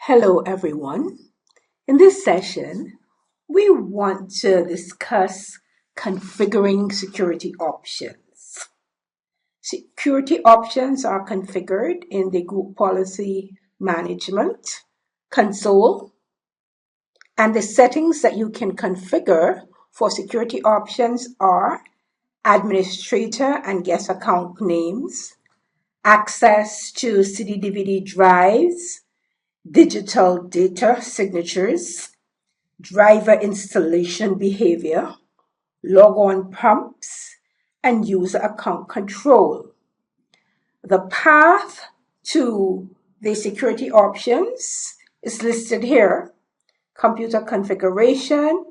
Hello, everyone. In this session, we want to discuss configuring security options. Security options are configured in the Group Policy Management console, and the settings that you can configure for security options are administrator and guest account names, access to CD/DVD drives, digital data signatures, driver installation behavior, logon prompts, and user account control. The path to the security options is listed here: computer configuration,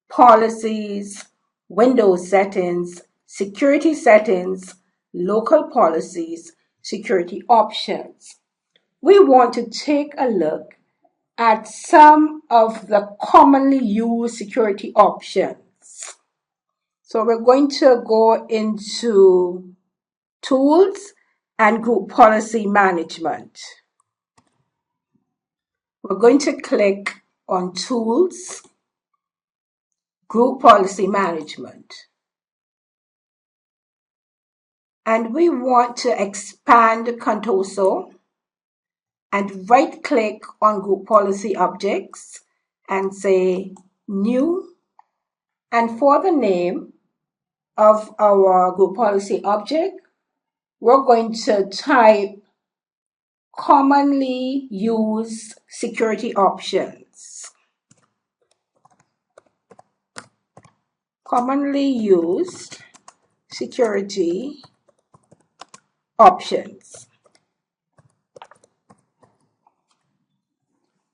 policies, Windows settings, security settings, local policies, security options. We want to take a look at some of the commonly used security options. So we're going to go into Tools and Group Policy Management. We're going to click on Tools, Group Policy Management. And we want to expand Contoso and right-click on Group Policy Objects and say New. And for the name of our Group Policy Object, we're going to type Commonly Used Security Options. Commonly Used Security Options.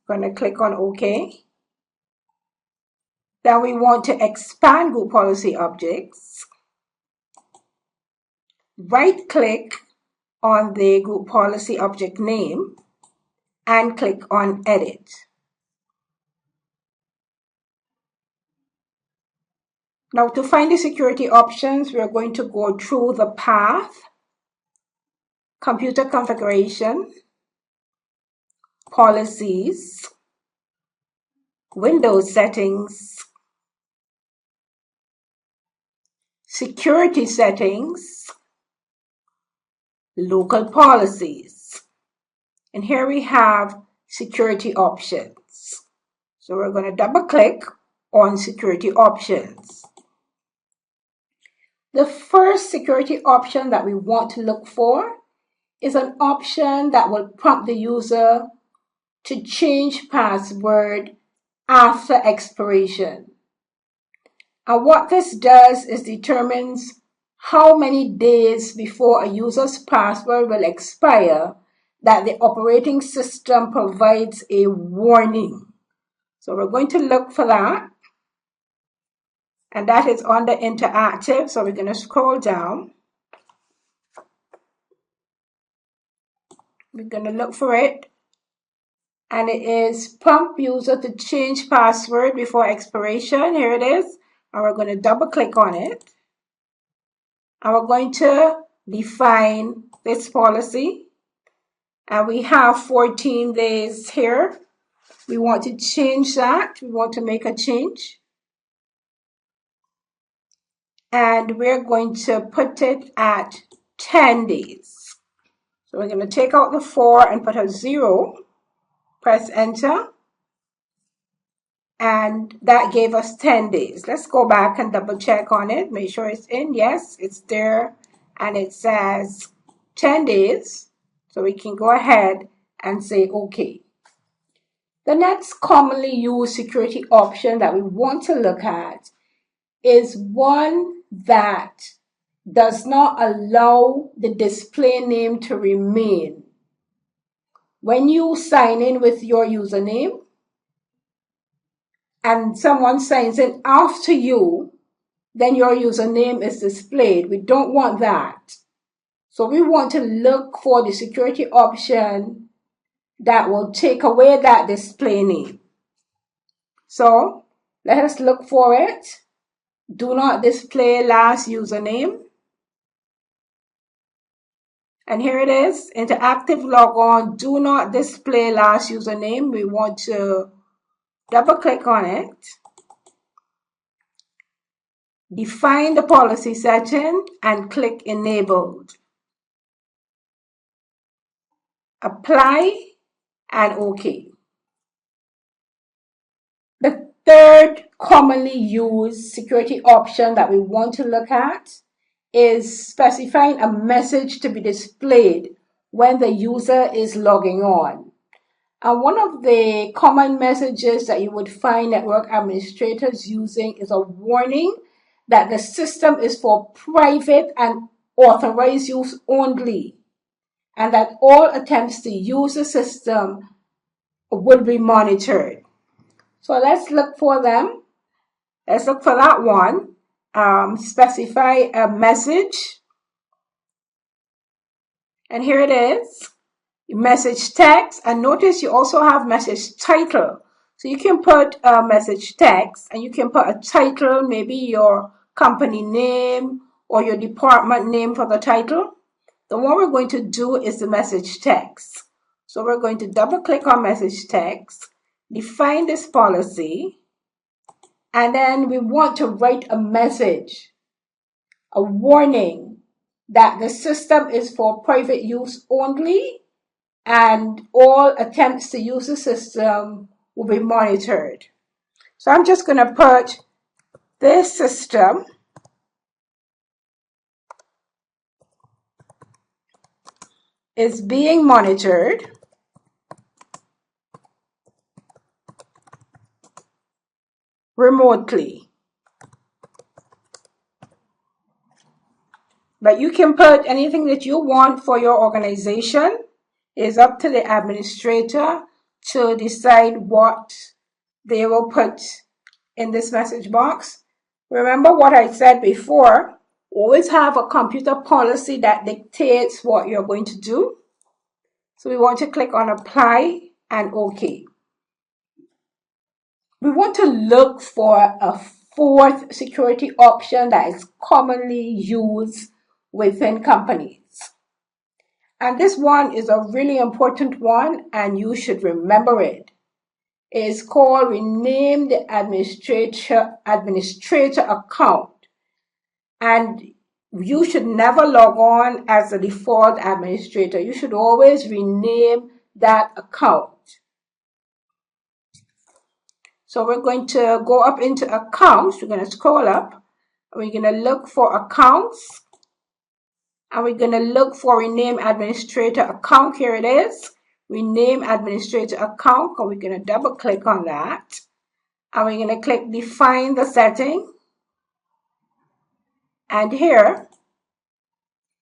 Going to click on OK. Then we want to expand Group Policy Objects. Right-click on the Group Policy Object name and click on Edit. Now, to find the security options, we're going to go through the path: computer configuration, policies, Windows settings, security settings, local policies. And here we have security options. So we're going to double click on security options. The first security option that we want to look for is an option that will prompt the user to change password after expiration. And what this does is determines how many days before a user's password will expire that the operating system provides a warning. So we're going to look for that. And that is under interactive. So we're going to scroll down. We're going to look for it. And it is prompt user to change password before expiration. Here it is. And we're going to double click on it. And we're going to define this policy. And we have 14 days here. We want to change that. We want to make a change. And we're going to put it at 10 days. So we're going to take out the 4 and put a 0. Press enter. And that gave us 10 days. Let's go back and double check on it. Make sure it's in. Yes, it's there. And it says 10 days. So we can go ahead and say OK. The next commonly used security option that we want to look at is one that does not allow the display name to remain. When you sign in with your username and someone signs in after you, then your username is displayed. We don't want that. So we want to look for the security option that will take away that display name. So let us look for it. Do not display last username. And here it is, interactive logon, do not display last username. We want to double click on it. Define the policy setting and click enabled. Apply and OK. The third commonly used security option that we want to look at is specifying a message to be displayed when the user is logging on. And one of the common messages that you would find network administrators using is a warning that the system is for private and authorized use only, and that all attempts to use the system will be monitored. So let's look for them. Let's look for that one. Specify a message. And here it is. Message text. And notice you also have message title. So you can put a message text and you can put a title, maybe your company name or your department name for the title. The one we're going to do is the message text. So we're going to double click on message text, define this policy, and then we want to write a message, a warning that the system is for private use only and all attempts to use the system will be monitored. So I'm just going to put this system is being monitored remotely. But you can put anything that you want for your organization. It's up to the administrator to decide what they will put in this message box. Remember what I said before, always have a computer policy that dictates what you're going to do. So we want to click on apply and OK. We want to look for a fourth security option that is commonly used within companies. And this one is a really important one and you should remember it. It is called rename the administrator account. And you should never log on as the default administrator. You should always rename that account. So we're going to go up into accounts. We're going to scroll up. We're going to look for accounts. And we're going to look for rename administrator account. Here it is. Rename administrator account. And we're going to double click on that. And we're going to click define the setting. And here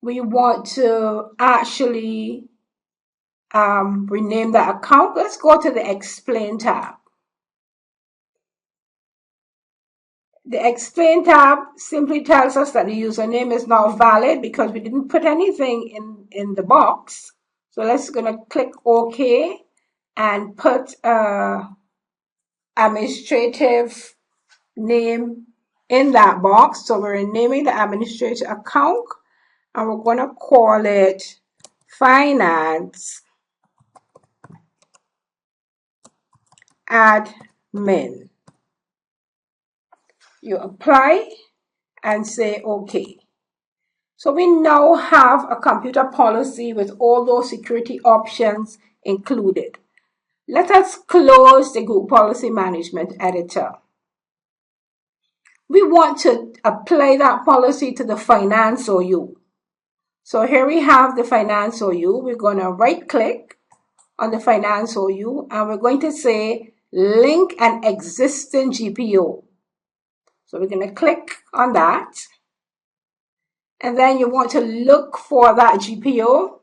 we want to actually rename the account. Let's go to the explain tab. The explain tab simply tells us that the username is not valid because we didn't put anything in the box. So let's gonna click OK and put administrative name in that box. So we're renaming the administrator account and we're gonna call it finance admin. You apply and say OK. So we now have a computer policy with all those security options included. Let us close the Group Policy Management Editor. We want to apply that policy to the Finance OU. So here we have the Finance OU. We're going to right click on the Finance OU and we're going to say link an existing GPO. So we're going to click on that. And then you want to look for that GPO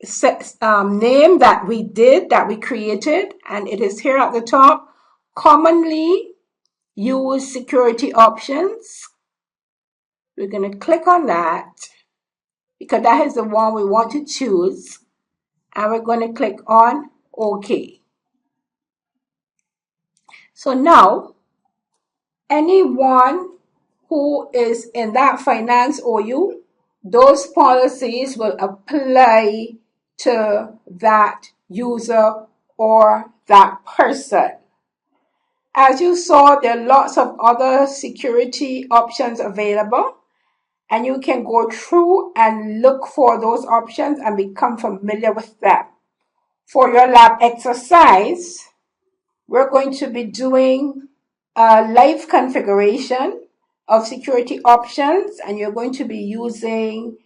name that we created. And it is here at the top, commonly used security options. We're going to click on that because that is the one we want to choose. And we're going to click on OK. So now, anyone who is in that Finance OU those policies will apply to that user or that person. As you saw, there are lots of other security options available, and you can go through and look for those options and become familiar with them. For your lab exercise, we're going to be doing a live configuration of security options, and you're going to be using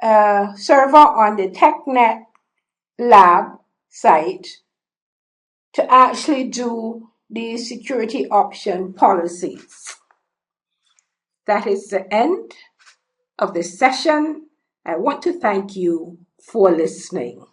a server on the TechNet lab site to actually do the security option policies. That is the end of this session. I want to thank you for listening.